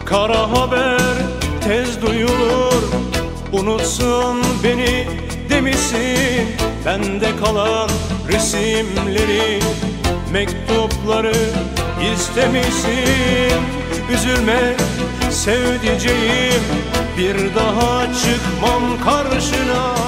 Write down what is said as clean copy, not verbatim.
Kara haber tez duyulur, unutsun beni demişsin. Bende kalan resimleri, mektupları istemişsin. Üzülme sevdiceğim, bir daha çıkmam karşına.